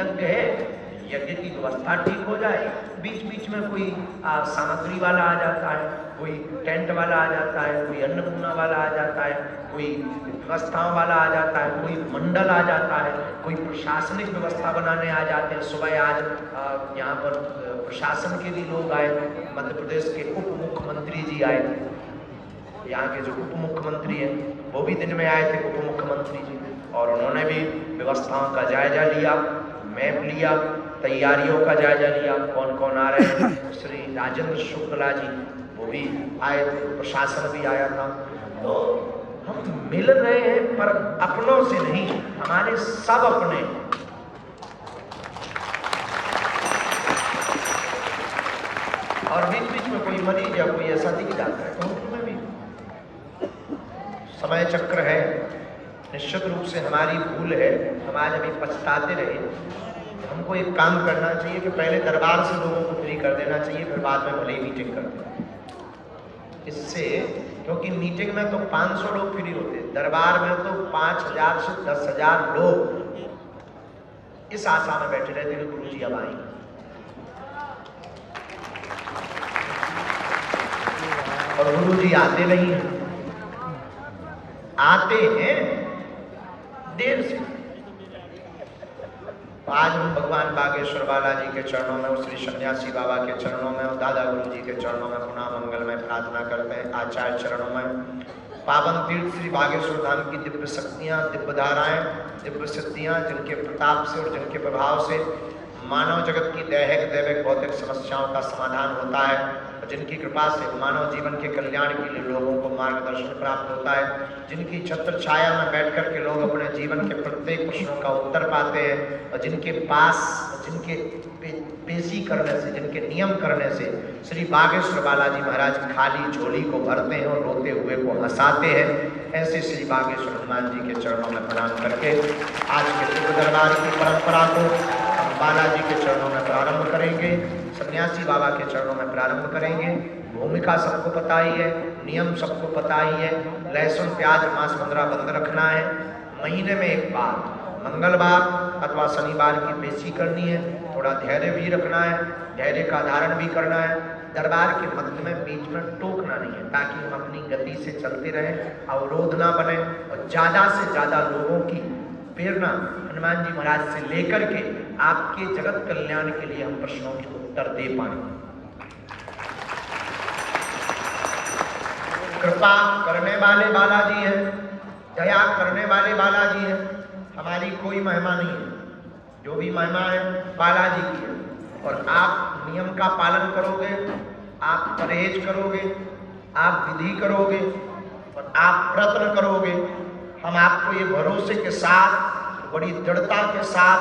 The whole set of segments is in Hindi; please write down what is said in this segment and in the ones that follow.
यज्ञ है, यज्ञ की व्यवस्था ठीक हो जाए। बीच बीच में कोई सामग्री वाला आ जाता है, कोई टेंट वाला आ जाता है, कोई अन्नपूर्णा वाला आ जाता है, कोई व्यवस्थाओं वाला आ जाता है, कोई मंडल आ जाता है, कोई प्रशासनिक व्यवस्था बनाने आ जाते हैं। सुबह आज यहाँ पर प्रशासन के भी लोग आए, मध्य प्रदेश के उप मुख्यमंत्री जी आए, यहाँ के जो उप मुख्यमंत्री हैं वो भी दिन में आए थे, उप मुख्यमंत्री जी, और उन्होंने भी व्यवस्थाओं का जायजा लिया, मैप लिया, तैयारियों का जायजा लिया, कौन कौन आ रहे हैं। श्री राजेंद्र शुक्ला जी वो भी आए थे, प्रशासन भी आया था। तो हम मिल रहे हैं पर अपनों से नहीं, हमारे सब अपने। और बीच बीच में कोई मरीज या कोई ऐसा दिख जाता है तो उनमें भी समय चक्र है। निश्चित रूप से हमारी भूल है, हम आज अभी पछताते रहे। हमको एक काम करना चाहिए कि पहले दरबार से लोगों को फ्री कर देना चाहिए, फिर बाद में भले ही मीटिंग कर दें। इससे, क्योंकि मीटिंग में तो 500 लोग फ्री होते, दरबार में तो 5000 से 10,000 लोग इस आशा में बैठे रहते हैं गुरु जी अब आएंगे। और गुरु जी आते नहीं हैं, आते हैं देर से। आज हम भगवान बागेश्वर बालाजी के चरणों में, श्री सन्यासी बाबा के चरणों में और दादा गुरु जी के चरणों में पुनः मंगलमय प्रार्थना करते हैं। आचार्य चरणों में पावन तीर्थ श्री बागेश्वर धाम की दिव्य शक्तियां, दिव्य धाराएं, दिव्य सिद्धियां, जिनके प्रताप से और जिनके प्रभाव से मानव जगत की दैहिक दैविक भौतिक समस्याओं का समाधान होता है, और जिनकी कृपा से मानव जीवन के कल्याण के लिए लोगों को मार्गदर्शन प्राप्त होता है, जिनकी छत्र छाया में बैठ कर के लोग अपने जीवन के प्रत्येक प्रश्नों का उत्तर पाते हैं, और जिनके पास जिनके पेशी करने से, जिनके नियम करने से श्री बागेश्वर बालाजी महाराज खाली झोली को भरते हैं और रोते हुए को हंसाते हैं। ऐसे श्री बागेश्वर हनुमान जी के चरणों में प्रणाम करके आज के दिव्य दरबार की परंपरा को हम बालाजी के चरणों में प्रारंभ करेंगे, सन्यासी बाबा के चरणों में प्रारंभ करेंगे। भूमिका सबको पता ही है, नियम सबको पता ही है। लहसुन प्याज मांस 15 बंद रखना है। महीने में एक बार मंगलवार अथवा शनिवार की पेशी करनी है। थोड़ा धैर्य भी रखना है, धैर्य का धारण भी करना है। दरबार के मध्य में बीच में टोकना नहीं है, ताकि हम अपनी गति से चलते रहें, अवरोध ना बने, और ज़्यादा से ज़्यादा लोगों की प्रेरणा हनुमान जी महाराज से लेकर के आपके जगत कल्याण के लिए हम प्रश्नों के उत्तर दे पाए। कृपा करने वाले बालाजी हैं, दया करने वाले बालाजी हैं। हमारी कोई महिमा नहीं है, जो भी महिमा है बालाजी की है। और आप नियम का पालन करोगे, आप परहेज करोगे, आप विधि करोगे और आप प्रयत्न करोगे, हम आपको ये भरोसे के साथ, बड़ी दृढ़ता के साथ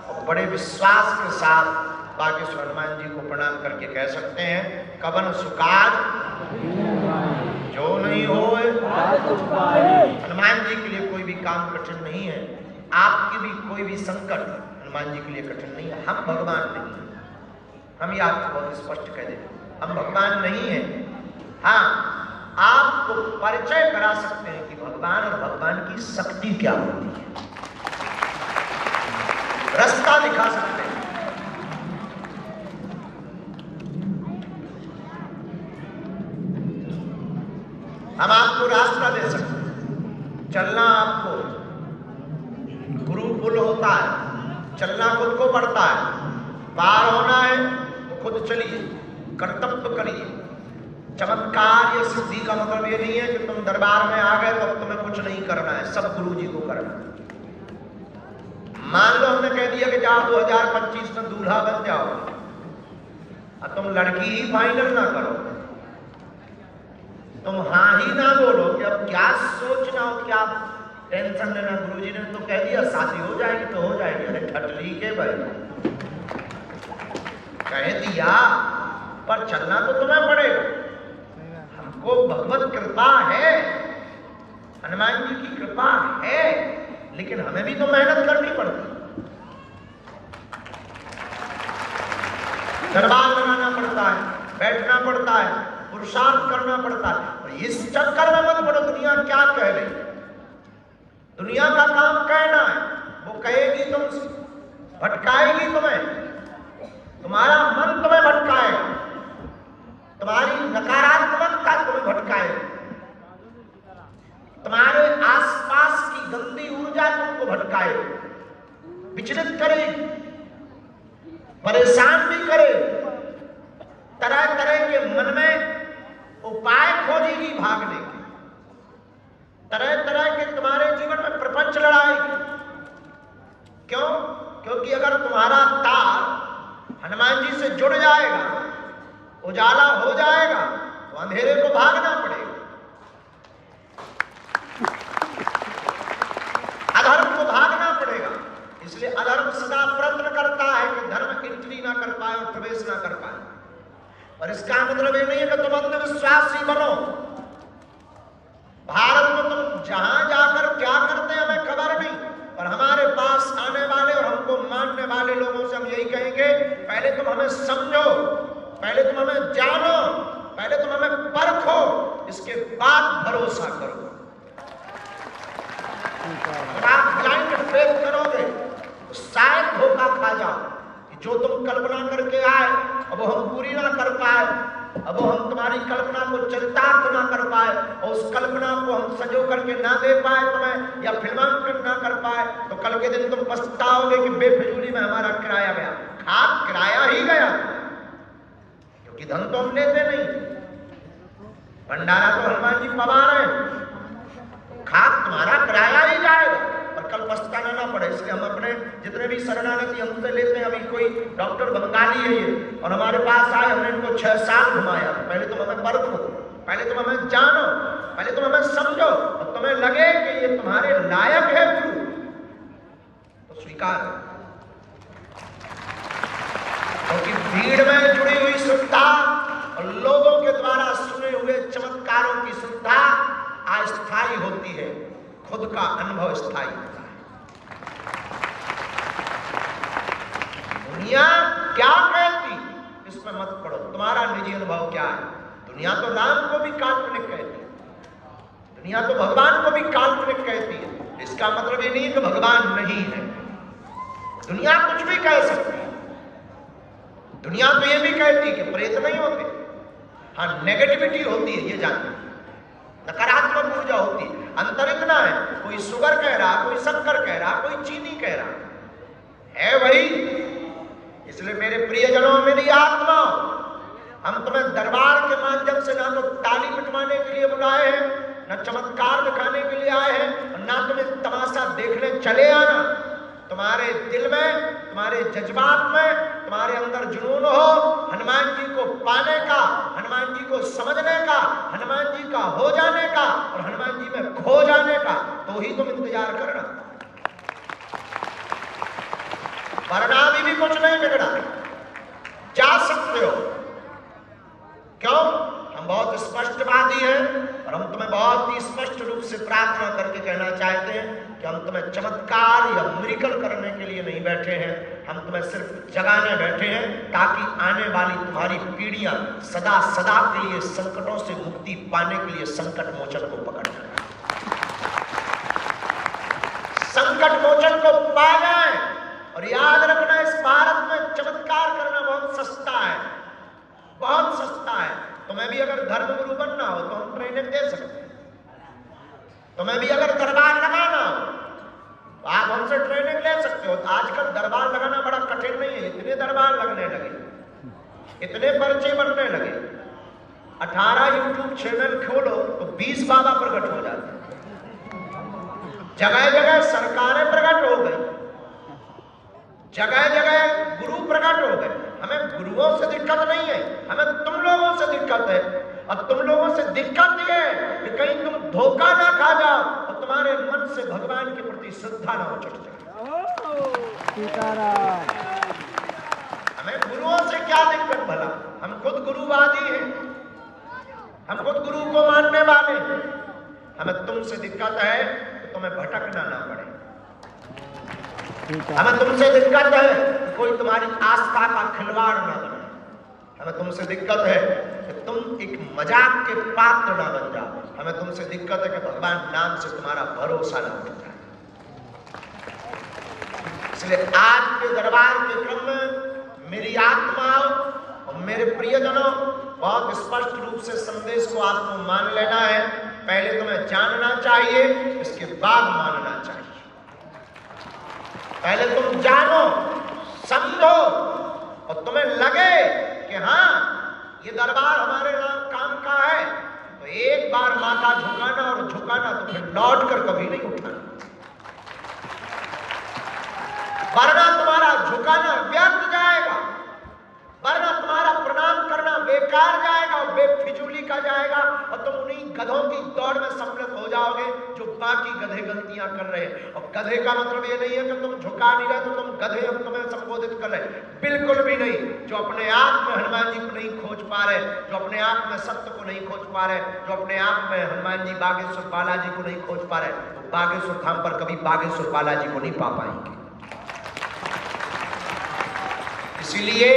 और बड़े विश्वास के साथ बागेश्वर हनुमान जी को प्रणाम करके कह सकते हैं, कवन सुकाज जो नहीं होए। हनुमान जी के लिए कोई भी काम कठिन नहीं है, आपकी भी कोई भी संकट हनुमान जी के लिए कठिन नहीं है। हम भगवान नहीं हैं, हम ये आपको बहुत स्पष्ट कह दें, हम भगवान नहीं हैं। हाँ, आपको परिचय करा सकते हैं कि भगवान और भगवान की शक्ति क्या होती है, रास्ता दिखा सकते हैं। हम आपको रास्ता दे सकते हैं। चलना आपको गुरुकुल होता है, चलना खुद को पड़ता है। पार होना है तो खुद चलिए, कर्तव्य करिए। चमत्कार या सिद्धि का मतलब ये नहीं है कि तुम दरबार में आ गए तो तुम्हें कुछ नहीं करना है, सब गुरु जी को करना है। मान लो हमने कह दिया कि जाओ 2025 में दूल्हा बन जाओ, अब तुम लड़की ही फाइनल ना करो, तुम हाँ ही ना बोलो कि अब क्या सोचना हो, क्या टेंशन लेना। गुरुजी ने तो कह दिया शादी हो जाएगी तो हो जाएगी। अरे ठटली के भाई, कह दिया पर चलना तो तुम्हें पड़ेगा। हमको भगवत कृपा है, हनुमान जी की कृपा है, लेकिन हमें भी तो मेहनत करनी पड़ती, दरबार बनाना पड़ता है, बैठना पड़ता है, पुरुषार्थ करना पड़ता है। और इस चक्कर में मत पड़ो दुनिया क्या कह रही। दुनिया का काम कहना है, वो कहेगी तुमसे, भटकाएगी तुम्हें, तुम्हारा मन तुम्हें भटकाएगा, तुम्हारी नकारात्मकता तुम्हें भटकाएगी, तुम्हारे आसपास की गंदी ऊर्जा तुमको भटकाएगी, विचलित करेगी, परेशान भी करेगी, तरह तरह के मन में उपाय खोजेगी भागने के, तरह तरह के तुम्हारे जीवन में प्रपंच लड़ाएगी। क्यों? क्योंकि अगर तुम्हारा तार हनुमान जी से जुड़ जाएगा, उजाला हो जाएगा, तो अंधेरे को भागना पड़ेगा, अधर्म को भागना पड़ेगा। इसलिए अधर्म सदा प्रयत्न करता है कि धर्म एंट्री ना कर पाए और प्रवेश ना कर पाए। और इसका मतलब ये नहीं है कि तुम अंधविश्वासी बनो। भारत में तुम जहां जाकर क्या करते हैं हमें खबर नहीं, और हमारे पास आने वाले और हमको मानने वाले लोगों से हम यही कहेंगे, पहले तुम हमें समझो, पहले तुम हमें जानो, पहले तुम हमें परखो, इसके बाद भरोसा करो। आप ब्लाइंड फेथ करोगे तो शायद धोखा खा जाओ कि जो तुम कल्पना करके आए अब हम पूरी ना कर पाए, अब हम तुम्हारी कल्पना को चरितार्थ ना कर पाए, और उस कल्पना को हम सजो करके ना दे पाए तुम्हें, या फिल्मांकन ना कर पाए, तो कल के दिन तुम पछताओगे कि बेफिजूली में हमारा किराया गया। खाक किराया ही गया, क्योंकि धन तो हम लेते नहीं, भंडारा तो हनुमान जी पवा रहे हैं, खाक तुम्हारा किराया ही जाएगा और कल पछताना ना पड़े। इसलिए हम अपने जितने भी शरणागति हमसे लेते हैं, अभी कोई डॉक्टर बंगाली है ये और हमारे पास आए, हमने इनको 6 साल घुमाया। पहले तुम हमें परखो, पहले तुम हमें जानो, पहले तुम हमें समझो, और तुम्हें लगे कि ये तुम्हारे लायक है गुरु तो स्वीकार करो। क्योंकि भीड़ में जुड़ी हुई श्रद्धा और लोगों के द्वारा सुने हुए चमत्कारों की श्रद्धा अस्थायी होती है, खुद का अनुभव स्थायी होता है। दुनिया क्या कहती इसमें मत पड़ो, तुम्हारा निजी अनुभव क्या है। दुनिया तो राम को भी काल्पनिक कहती है, दुनिया तो भगवान को भी काल्पनिक कहती है। इसका मतलब ये नहीं कि भगवान नहीं है, दुनिया कुछ भी कह सकती है। दुनिया तो ये भी कहती है कि प्रेत नहीं होते, हाँ नेगेटिविटी होती है, ये जानते हैं, नकारात्मक ऊर्जा होती है। अंतर इतना है, कोई शुगर कह रहा, कोई शक्कर कह रहा, कोई चीनी कह रहा है वही। इसलिए मेरे प्रियजनों, मेरी आत्मा, हम तुम्हें दरबार के माध्यम से ना तो ताली पिटवाने के लिए बुलाए हैं, न चमत्कार दिखाने के लिए आए हैं, और ना तुम्हें तमाशा देखने चले आना। तुम्हारे दिल में, तुम्हारे जज्बात में, तुम्हारे अंदर जुनून हो हनुमान जी को पाने का, हनुमान जी को समझने का, हनुमान जी का हो जाने का और हनुमान जी में खो जाने का, तो ही तुम इंतजार करना। परिणाम भी कुछ नहीं बिगड़ा, जा सकते हो। क्यों? हम बहुत स्पष्टवादी हैं और हम तुम्हें बहुत ही स्पष्ट रूप से प्रार्थना करके कहना चाहते हैं कि हम तुम्हें चमत्कार या मिरेकल करने के लिए नहीं बैठे हैं, हम तुम्हें सिर्फ जगाने बैठे हैं, ताकि आने वाली तुम्हारी पीढ़ियां सदा सदा के लिए संकटों से मुक्ति पाने के लिए संकट मोचन को पकड़ जाए, संकट मोचन को पा जाए। और याद रखना, इस भारत में चमत्कार करना बहुत सस्ता है, बहुत सस्ता है। तुम्हें भी अगर धर्मगुरु बनना हो तो हम ट्रेनिंग दे सकते हैं। तुम्हें भी अगर दरबार लगाना हो तो आप हमसे ट्रेनिंग ले सकते हो। तो आजकल दरबार लगाना बड़ा कठिन नहीं है, इतने दरबार लगने लगे, इतने पर्चे बनने लगे। 18 यूट्यूब चैनल खोलो तो 20 बाबा प्रकट हो जाते हैं। जगह जगह सरकारें प्रकट हो गई, जगह जगह गुरु प्रकट हो गए। हमें गुरुओं से दिक्कत नहीं है, हमें तुम लोगों से दिक्कत है। और तुम लोगों से दिक्कत ये है कि कहीं तुम धोखा ना खा जाओ और तुम्हारे मन से भगवान के प्रति श्रद्धा ना उचट जाए। हमें गुरुओं से क्या दिक्कत भला, हम खुद गुरुवादी हैं, हम खुद गुरु को मानने वाले हैं। हमें तुमसे दिक्कत है तो तुम्हें भटकना ना पड़े। हमें तुमसे दिक्कत है कि कोई तुम्हारी आस्था का खिलवाड़ ना बने। हमें तुमसे दिक्कत है कि तुम एक मजाक के पात्र ना बन जाओ। हमें तुमसे दिक्कत है कि भगवान नाम से तुम्हारा भरोसा ना बन जाए। इसलिए आज के दरबार के क्रम में मेरी आत्माओं और मेरे प्रियजनों, बहुत स्पष्ट रूप से संदेश को आपको मान लेना है। पहले तुम्हें जानना चाहिए, इसके बाद मानना चाहिए। पहले तुम जानो, समझो और तुम्हें लगे कि हाँ ये दरबार हमारे काम का है, तो एक बार माथा झुकाना और झुकाना, तो फिर लौट कर कभी नहीं उठाना। वरना तुम्हारा झुकाना व्यर्थ जाएगा, वरना तुम्हारा प्रणाम करना बेकार जाएगा और बेफिजूली का जाएगा, और तुम उन्हीं गधों की दौड़ में सम्मिलित हो जाओगे जो बाकी गधे गलतियां कर रहे हैं। और गधे का मतलब ये नहीं है कि तुम झुका नहीं रहे तो तुम गधे हम तुम्हें संबोधित कर रहे, बिल्कुल भी नहीं। जो अपने आप में हनुमान जी को नहीं खोज पा रहे, जो अपने आप में सत्य को नहीं खोज पा रहे, जो अपने आप में हनुमान जी बागेश्वर बालाजी को नहीं खोज पा रहे, तो बागेश्वर धाम पर कभी बागेश्वर बालाजी को नहीं पा पाएंगे। इसीलिए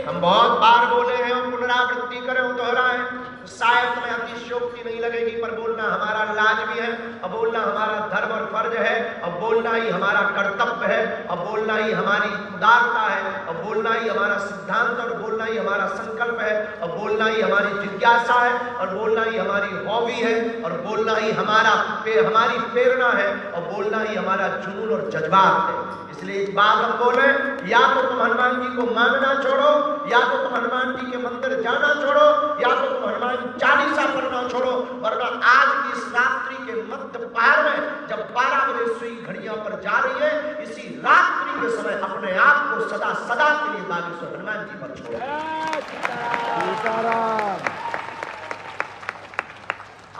हम बहुत बार बोले हैं और पुनरावृत्ति करें और दोहराएं, शायद तुम्हें अतिशयोक्ति नहीं लगेगी, पर बोलना हमारा लाज भी है, और बोलना हमारा धर्म और फर्ज है, और बोलना ही हमारा कर्तव्य है, और बोलना ही हमारी उदारता है, और बोलना ही हमारा सिद्धांत, और बोलना ही हमारा संकल्प है, और बोलना ही हमारी जिज्ञासा है, और बोलना ही हमारी हॉबी है, और बोलना ही हमारी प्रेरणा है, और बोलना ही हमारा जुनून और जज्बात है। इसलिए एक बात हम बोले, या तो तुम हनुमान जी को मानना छोड़ो, या तो तुम हनुमान जी के मंदिर जाना छोड़ो, या तो तुम हनुमान चालीसा पढ़ना छोड़ो, वरना आज की इस रात्रि के मध्य पहर में जब 12 बजे सुई घड़ियां पर जा रही है, इसी रात्रि के समय अपने आप को सदा सदा के लिए बागेश्वर हनुमान जी पर छोड़ो।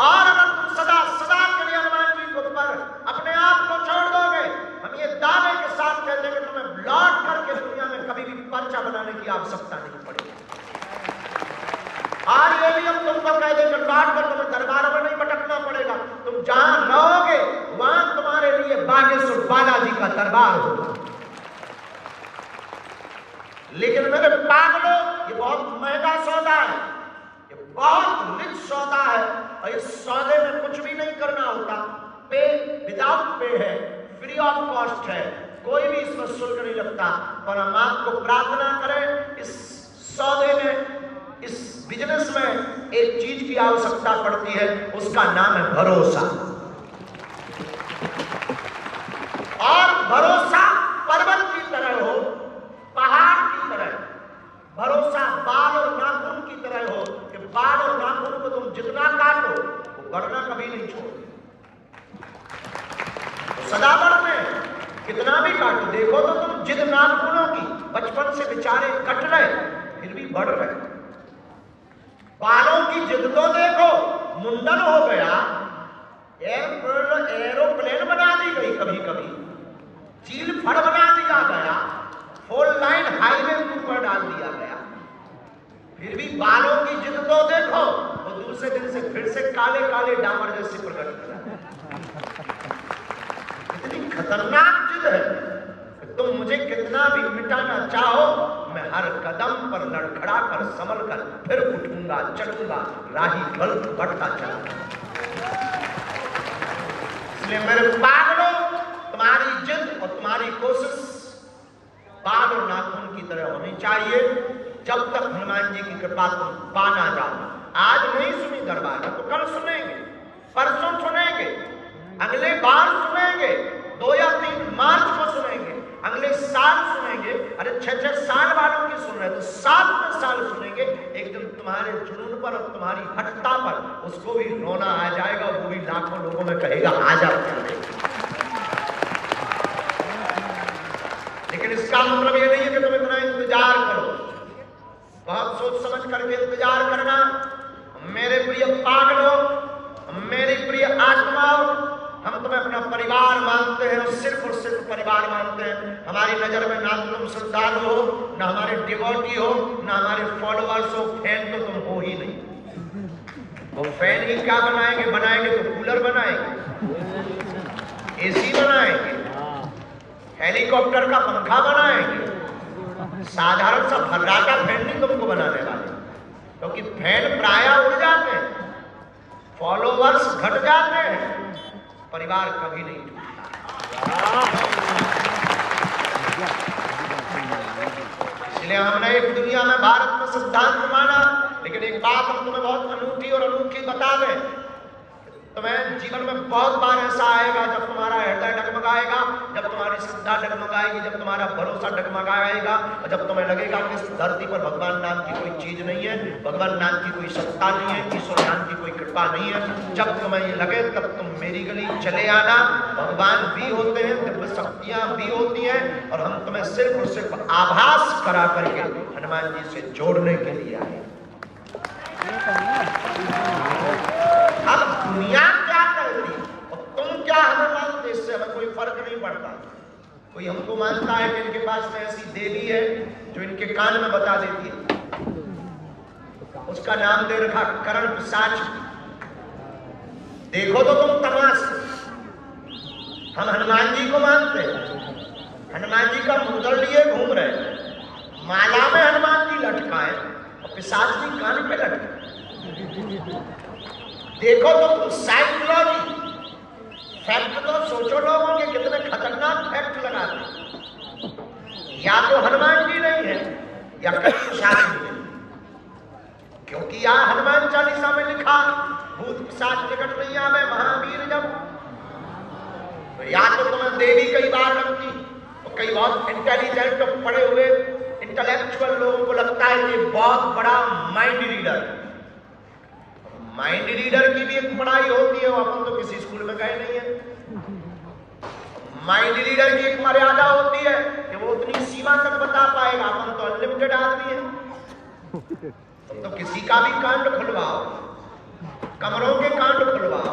और अगर तुम सदा सदा के लिए हनुमान जी को पर अपने आप को छोड़ दोगे, हम ये दावे के साथ कहते हैं कि तुम्हें लौट करके दुनिया में कभी भी पर्चा बनाने की आवश्यकता नहीं पड़ेगी। और ये भी हम तुमको कह देंगे, लौट कर तुम्हें दरबारों में नहीं भटकना पड़ेगा, तुम जहां रहोगे वहां तुम्हारे लिए बागेश्वर बालाजी का दरबार होगा। लेकिन मेरे पागलों, ये बहुत महंगा सौदा है, ये बहुत रिच सौदा है, और इस सौदे में कुछ भी नहीं करना होता। पे विदाउट पे है, फ्री ऑफ कॉस्ट है, कोई भी इसमें शुल्क नहीं लगता। और हम आपको प्रार्थना करें, इस सौदे में, इस बिजनेस में एक चीज की आवश्यकता पड़ती है, उसका नाम है भरोसा। और भरोसा पर्वत की तरह हो, पहाड़ की तरह, भरोसा बाल और नाखून की तरह हो कि बाल और नाखून को तुम जितना काटो वो बढ़ना कभी नहीं छोड़ो, तो सदा बढ़ते हैं। कितना भी काटो, देखो तो तुम जिद नाखूनों की बचपन से बेचारे कट रहे फिर भी बढ़ रहे। बालों की जिद तो देखो, मुंडन हो गया, एरोप्लेन बना दी गई, कभी कभी चील फड़ बना दिया गया, 4 लाइन हाईवे ऊपर डाल दिया गया, फिर भी बालों की जिद तो देखो, वो दूसरे दिन से फिर से काले काले डामर जैसे प्रकट करा। इतनी खतरनाक जिद है कि तुम मुझे कितना भी मिटाना चाहो, मैं हर कदम पर लड़खड़ा कर संभल कर फिर उठूंगा, चलूंगा, राही बल बढ़ता चलूंगा। इसलिए मेरे पागलों, तुम्हारी जिद और तुम्हारी कोशिश बाल और नाखून की तरह होनी चाहिए, जब तक हनुमान जी की कृपा तुम पाना जाओ। आज नहीं सुनी दरबार में तो कल सुनेंगे, परसों सुनेंगे, अगले बार सुनेंगे, 2 या 3 मार्च को सुनेंगे, अगले साल सुनेंगे। अरे 6-6 साल वालों की सुन रहे तो 7वें साल सुनेंगे। एक दिन तुम्हारे जुनून पर और तुम्हारी हठता पर उसको भी रोना आ जाएगा, वो भी लाखों लोगों में कहेगा आ जाओ। लेकिन इसका मतलब ये नहीं है कि तुम इतना इंतजार करो, बहुत सोच समझ करके इंतजार करना। मेरे प्रिय पागलों, मेरी प्रिय आत्माओं, हम तुम्हें अपना परिवार मानते हैं और सिर्फ परिवार मानते हैं। हमारी नजर में ना तो तुम श्रद्धालु हो, ना हमारे डिवोटी हो, ना हमारे फॉलोअर्स हो, फैन तो तुम हो ही नहीं। वो फैन ही क्या बनाएंगे तो कूलर बनाएंगे, एसी बनाएंगे, हेलीकॉप्टर का पंखा बनाएंगे, साधारण सा फर्राटा फैन नहीं तुमको बनाने वाले, क्योंकि फैन प्रायः उड़ जाते हैं, फॉलोवर्स घट जाते हैं, परिवार कभी नहीं टूटता। इसलिए हमने एक दुनिया में भारत में सिद्धांत माना, लेकिन एक बात हम तुम्हें बहुत अनूठी और अनूठी बता दें, तुम्हें जीवन में बहुत बार ऐसा आएगा जब तुम्हारा हृदय डगमगाएगा, जब तुम्हारी श्रद्धा डगमगाएगी, जब तुम्हारा भरोसा डगमगाएगा, और जब तुम्हें लगेगा कि इस धरती पर भगवान नाम की कोई चीज नहीं है, भगवान नाम की कोई सत्ता नहीं है, ईश्वर नाम की कोई कृपा नहीं है। जब तुम्हें ये लगे तब तुम मेरी गली चले आना। भगवान भी होते हैं, दिव्य शक्तियां भी होती हैं, और हम तुम्हें सिर्फ और सिर्फ आभास करा करके हनुमान जी से जोड़ने के लिए आए। अब दुनिया क्या कहती और तुम क्या हमें मानते, इससे हमें कोई फर्क नहीं पड़ता। कोई हमको मानता है कि इनके पास में ऐसी देवी है जो इनके कान में बता देती है, उसका नाम दे रखा करण पिशाच। देखो तो तुम तमाशा। हम हनुमान जी को मानते हैं, हनुमान जी का मुंदर लिए घूम रहे हैं, माला में हनुमान जी लटकाए और पिशाच जी कान पे लटकाए। देखो तो तुम साइकोलॉजी फैक्ट तो सोचो, लोगों के कितने खतरनाक फैक्ट लगाते। या तो हनुमान जी नहीं है या कहीं पिशाच नहीं है, क्योंकि यहाँ हनुमान चालीसा में लिखा भूत पिशाच निकट नहीं आवे महावीर जब। तो या तो तुम्हें देवी कई बार लगती, और कई बहुत इंटेलिजेंट और पढ़े हुए इंटेलेक्चुअल लोगों को लगता है कि बहुत बड़ा माइंड रीडर। माइंड रीडर की भी एक पढ़ाई होती है, अपन तो किसी स्कूल में गए नहीं है। माइंड रीडर की एक मर्यादा होती है कि वो उतनी सीमा तक बता पाएगा, अपन तो अनलिमिटेड आदमी है। तुम तो किसी का भी कांड खुलवाओ, कमरों के कांड खुलवाओ,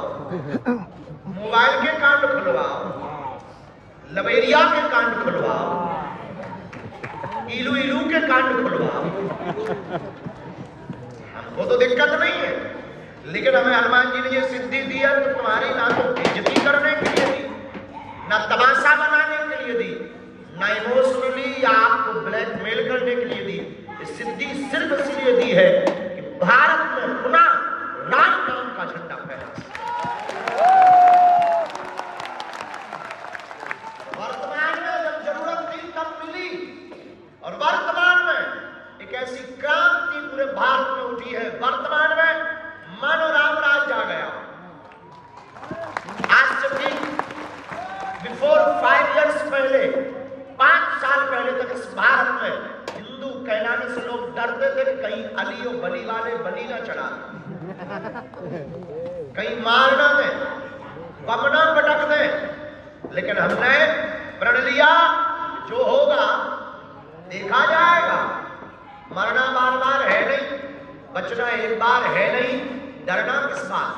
मोबाइल के कांड खुलवाओ, लवेरिया के कांड खुलवाओ, इलू इलू के कांड खुलवाओ, हमको तो दिक्कत नहीं है। लेकिन हमें हनुमान जी ने ये सिद्धि दी है तो तुम्हारी ना तो बेइज्जती करने के लिए दी, ना तमाशा बनाने के लिए दी, ना इमोशनली या आपको ब्लैकमेल करने के लिए दी। ये सिद्धि सिर्फ इसलिए दी है कि भारत में पुनः राम नाम का झंडा फहरा। वर्तमान में जब जरूरत थी तब मिली, और वर्तमान में एक ऐसी क्रांति पूरे भारत में उठी है। वर्तमान में मानो राम राज जा गया। आज से ठीक बिफोर 5 इयर्स पहले, 5 साल पहले तक इस भारत में हिंदू कहलाने से लोग डरते थे कि कहीं अली और बली वाले बलि ना चढ़ा, कहीं मार ना दे, बम ना पटक दे। लेकिन हमने प्रण लिया जो होगा देखा जाएगा। मरना बार बार है नहीं, बचना एक बार है नहीं, डरना किस बात।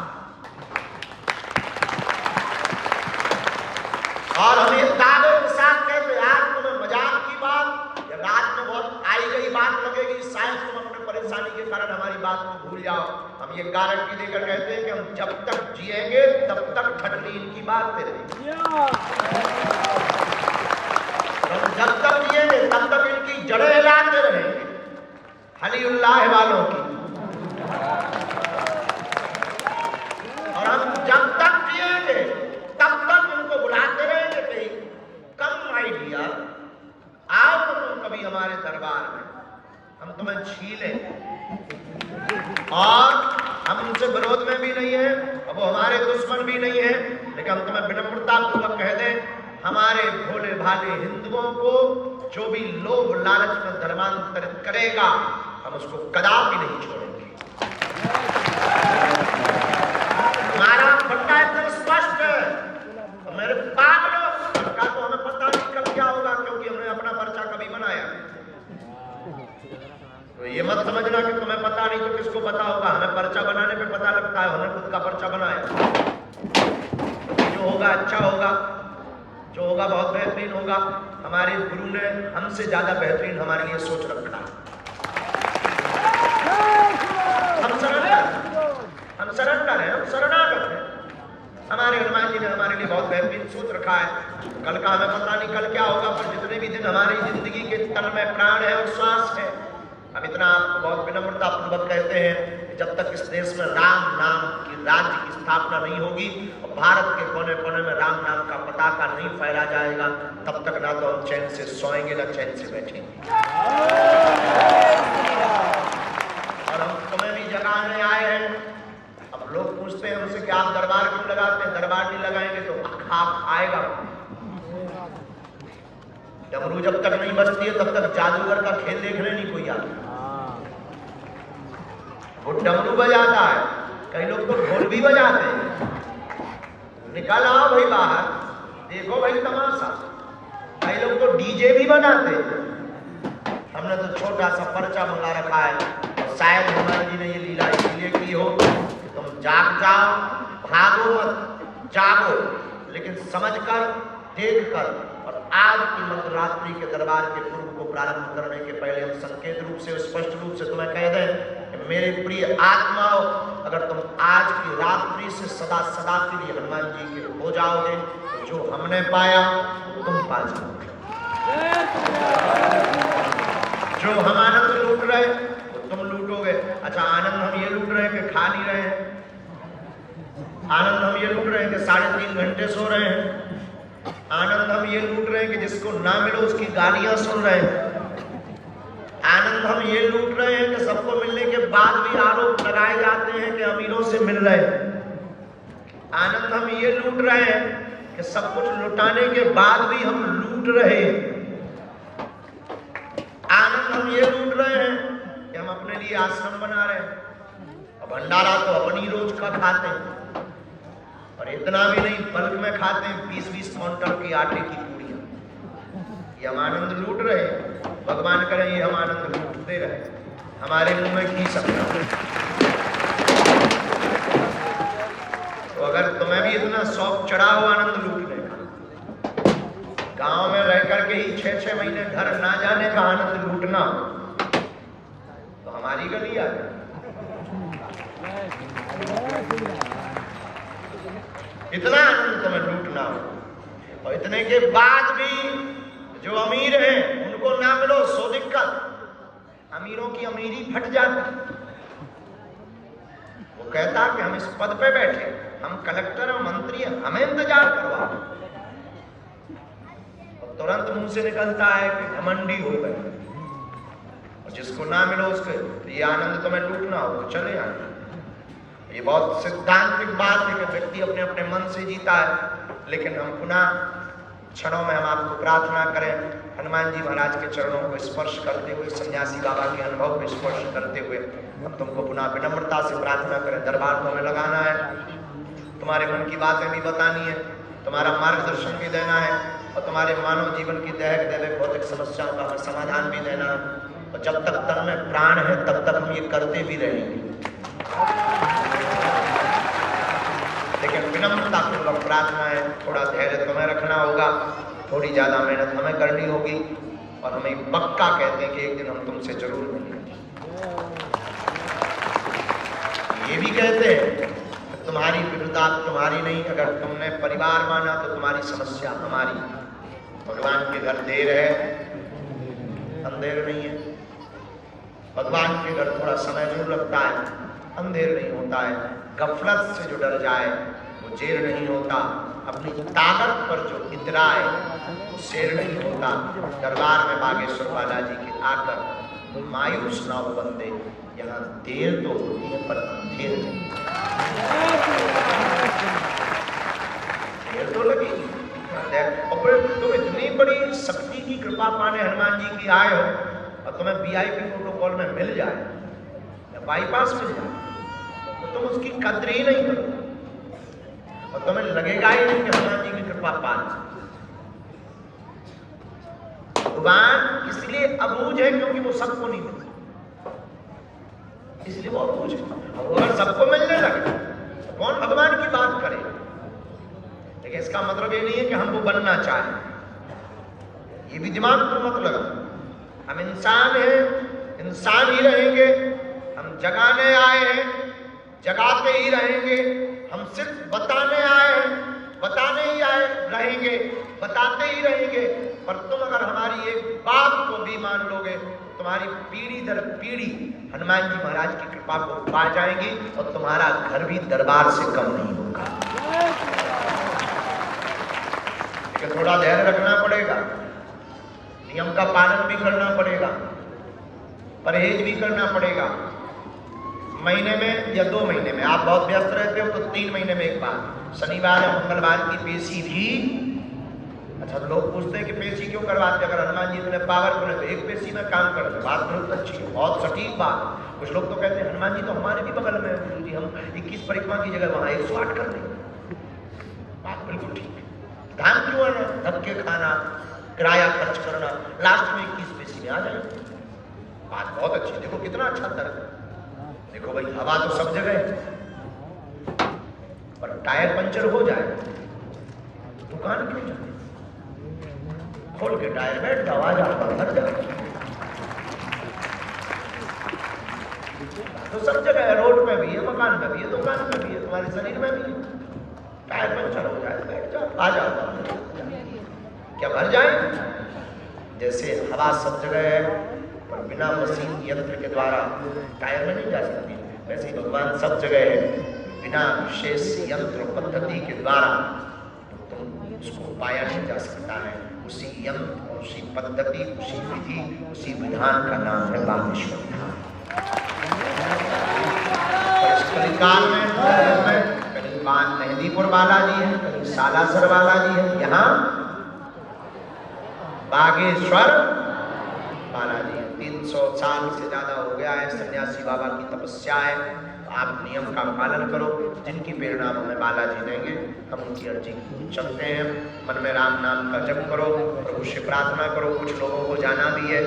और हम ये दावे के साथ कहते हैं, आज तुम्हें मजाक की बात या रात में बहुत आई गई बात लगेगी, शायद तुम अपने परेशानी के कारण हमारी बात को भूल जाओ। हम ये गारंटी देकर कहते हैं कि हम जब तक जिएंगे तब तक ठटनी इनकी बात पे रहेगी। हम जब तक जिएंगे तब तक इनकी जड़ें हिलाते रहेंगे, हलीउल्लाह वालों की। और हम जब तक जिएंगे तब तक इनको बुलाते रहेंगे कि कम आइडिया आओ तो तुम कभी हमारे दरबार में, हम तुम्हें छीलें। और हम उनसे विरोध में भी नहीं है, अब वो हमारे दुश्मन भी नहीं है, लेकिन हम तुम्हें विनम्रता पूर्वक कह दें, हमारे भोले भाले हिंदुओं को जो भी लोभ लालच में धर्मांतरित करेगा हम उसको कदापि नहीं छोड़ेंगे। हमारा फंडा एकदम स्पष्ट है। मेरे पागलों का तो हमें पता नहीं कल क्या होगा, क्योंकि हमने अपना पर्चा कभी बनाया। तो ये मत समझना कि तुम्हें पता नहीं तो किसको पता होगा। हमें पर्चा बनाने पे पता लगता है, हमने खुद का पर्चा बनाया। जो होगा अच्छा होगा, जो होगा बहुत बेहतरीन होगा। हमारे गुरु ने हमसे ज्यादा बेहतरीन हमारे लिए सोच रखा। हम सरेंडर हैं, हम शरणागत हैं। हमारे हनुमान जी ने हमारे लिए बहुत बेहतरीन सोच रखा है। कल का हमें पता नहीं कल क्या होगा, पर जितने भी दिन हमारी जिंदगी के तन में प्राण है और श्वास है, हम इतना आपको बहुत विनम्रता पूर्वक कहते हैं कि जब तक इस देश में राम नाम की राज्य की स्थापना नहीं होगी और भारत के कोने कोने में राम नाम का पताका नहीं फहरा जाएगा, तब तक ना तो हम चैन से सोएंगे ना चैन से बैठेंगे। डमरू जब तक नहीं बजती है तब तक जादूगर का खेल देखने नहीं कोई आता। वो डमरू बजाता है, कई लोग तो ढोल भी बजाते हैं। निकल आओ भाई बाहर, देखो भाई तमाशा। कई लोग तो डीजे भी बनाते हैं। हमने तो छोटा सा पर्चा मंगा रखा है, और शायद हनुमान जी ने ये लीला इसलिए की हो कि तुम जाग जाओ, भागो मत, जागो, लेकिन समझकर, देखकर। और आज की मध्यरात्रि के दरबार के पूर्व को प्रारंभ करने के पहले हम संकेत रूप से, स्पष्ट रूप से तुम्हें कह दें कि मेरे प्रिय आत्माओं, अगर तुम आज की रात्रि से सदा सदा के लिए हनुमान जी के हो जाओगे तो जो हमने पाया तुम पा जाओगे। जो हम आनंद लूट रहे वो तुम लूटोगे। अच्छा, आनंद हम ये लूट रहे हैं कि खा नहीं रहे हैं, आनंद हम ये लूट रहे हैं कि 3.5 घंटे सो रहे हैं, आनंद हम ये लूट रहे हैं कि जिसको ना मिलो उसकी गालियां सुन रहे हैं, आनंद हम ये लूट रहे हैं कि सबको मिलने के बाद भी आरोप लगाए जाते हैं कि अमीरों से मिल रहे हैं, आनंद हम ये लूट रहे हैं कि सब कुछ लुटाने के बाद भी हम लूट रहे हैं, आनंद हम ये लूट रहे हैं कि हम अपने लिए आश्रम बना रहे हैं, और भंडारा तो अपनी रोज का खाते हैं, और इतना भी नहीं, बल्क में खाते हैं 20-20 क्विंटल की आटे की पूड़ियां। ये हम आनंद लूट रहे हैं। भगवान करें ये हम आनंद लूटते रहे, हमारे मुंह में घी सकता। तो अगर तुम्हें भी इतना शौक चढ़ा हो आनंद लूटने का, गांव में रह करके ही 6-6 महीने घर ना जाने का आनंद लूटना, तो हमारी गली आ जाए। इतना आनंद तुम्हें लूटना हो, और इतने के बाद भी जो अमीर हैं उनको ना मिलो सो दिक्कत। अमीरों की अमीरी फट जाती। वो कहता कि हम इस पद पे बैठे, हम कलेक्टर हैं, मंत्री हैं, हमें इंतजार करवाओ, और तुरंत मुंह से निकलता है कि घमंडी हो गए। और जिसको ना मिलो उसके ये आनंद तुम्हें लूटना हो तो चले आए। ये बहुत सिद्धांतिक बात है कि व्यक्ति अपने अपने मन से जीता है। लेकिन हम पुनः क्षणों में हम आपको प्रार्थना करें, हनुमान जी महाराज के चरणों को स्पर्श करते हुए, सन्यासी बाबा के अनुभव को स्पर्श करते हुए हम तुमको पुनः विनम्रता से प्रार्थना करें। दरबार तो हमें लगाना है, तुम्हारे मन की बातें भी बतानी है, तुम्हारा मार्गदर्शन भी देना है, और तुम्हारे मानव जीवन की दैहिक दैविक भौतिक समस्याओं का हमें समाधान भी देना है। और जब तक तन में प्राण है तब तक हम ये करते भी रहेंगे। लेकिन विनम्रता पूर्वक प्रार्थना है, थोड़ा धैर्य तुम्हें रखना होगा, थोड़ी ज्यादा मेहनत हमें करनी होगी, और हमें पक्का कहते हैं कि एक दिन हम तुमसे जरूर मिलेंगे। ये भी कहते हैं तुम्हारी विरुद्धा तुम्हारी नहीं, अगर तुमने परिवार माना तो तुम्हारी समस्या हमारी। भगवान के घर देर है, अंधेर नहीं है। भगवान के घर थोड़ा समय जरूर लगता है, अंधेर नहीं होता है। गफलत से जो डर जाए वो जेर नहीं होता, अपनी ताकत पर जो इतराए वो शेर नहीं होता। दरबार में बागेश्वर बालाजी के आकर मायूस ना हो बंदे, यहाँ देर तो होती है पर अंधेर नहीं। देर तो लगी, और फिर तुम इतनी बड़ी शक्ति की कृपा पाने हनुमान जी की आए हो, और तुम्हें VIP प्रोटोकॉल में मिल जाए या बाईपास मिल जाए तो तुम उसकी कदर ही नहीं करो, और तुम्हें लगेगा ही नहीं कि हनुमान जी की कृपा पाना। भगवान इसलिए अबूझ है क्योंकि वो सबको नहीं मिलता, इसलिए वो अबूझ है। अगर सबको मिलने लगे तो कौन भगवान की बात करे। लेकिन इसका मतलब ये नहीं है कि हम वो बनना चाहें, ये भी दिमाग को मत लगा। हम इंसान हैं, इंसान ही रहेंगे, हम जगाने आए हैं, जगाते ही रहेंगे। हम सिर्फ बताने आए हैं, बताने ही आए रहेंगे, बताते ही रहेंगे। पर तुम अगर हमारी एक बात को भी मान लोगे, तुम्हारी पीढ़ी दर पीढ़ी हनुमान जी महाराज की कृपा को पा जाएंगी, और तुम्हारा घर भी दरबार से कम नहीं होगा। लेकिन थोड़ा धैर्य रखना पड़ेगा, नियम का पालन भी करना पड़ेगा, परहेज भी करना पड़ेगा। महीने में या 2 महीने में, आप बहुत व्यस्त रहते हो तो 3 महीने में एक बार, शनिवार या मंगलवार की पेशी भी सब लोग पूछते हैं कि पेशी क्यों करवाते, अगर हनुमान जी इतने पावरफुल है तो एक पेशी में काम कर दो। बात बहुत अच्छी है, बहुत सटीक बात। कुछ लोग तो कहते हैं हनुमान जी तो हमारे भी बगल में है गुरु जी, हम 21 परिक्रमा की जगह वहां 108 कर देंगे। बात बिल्कुल ठीक है। ध्यान क्यों है, धक्के खाना, किराया खर्च करना, लास्ट में 21 पेशी में आ जाए। बात बहुत अच्छी। देखो कितना अच्छा तर्क। देखो भाई हवा तो सब जगह है, पर टायर पंचर हो जाए दुकान क्यों जाए, खोल के टायर बैठ जाओ, आ जाओ घर जाओ। तो सब जगह है, रोड पे भी है, मकान में भी है, दुकान में भी है, तुम्हारे शरीर में भी है। टायर पंचर हो जाए बैठ जाओ, आ जाओ। क्या भर जाए? जैसे हवा सब जगह है पर बिना मशीन यंत्र के द्वारा टायर में नहीं जा सकती, वैसे ही भगवान सब जगह है, बिना विशेष यंत्र पद्धति के द्वारा तुम उसको पाया नहीं जा सकता है। उसी यंत्र, उसी पद्धति, उसी विधि, उसी विधान का नाम है बागेश्वर धाम। कलिकाल में कहीं मेहंदीपुर बालाजी है, कहीं सालासर बालाजी है, यहाँ बागेश्वर बालाजी है। 300 साल से ज्यादा हो गया है, सन्यासी बाबा की तपस्या है। आप नियम का पालन करो, जिनकी प्रेरणा हमें बालाजी देंगे, हम उनकी अर्जी चलते हैं। मन में राम नाम का जप करो, प्रभु से प्रार्थना करो। कुछ लोगों को जाना भी है।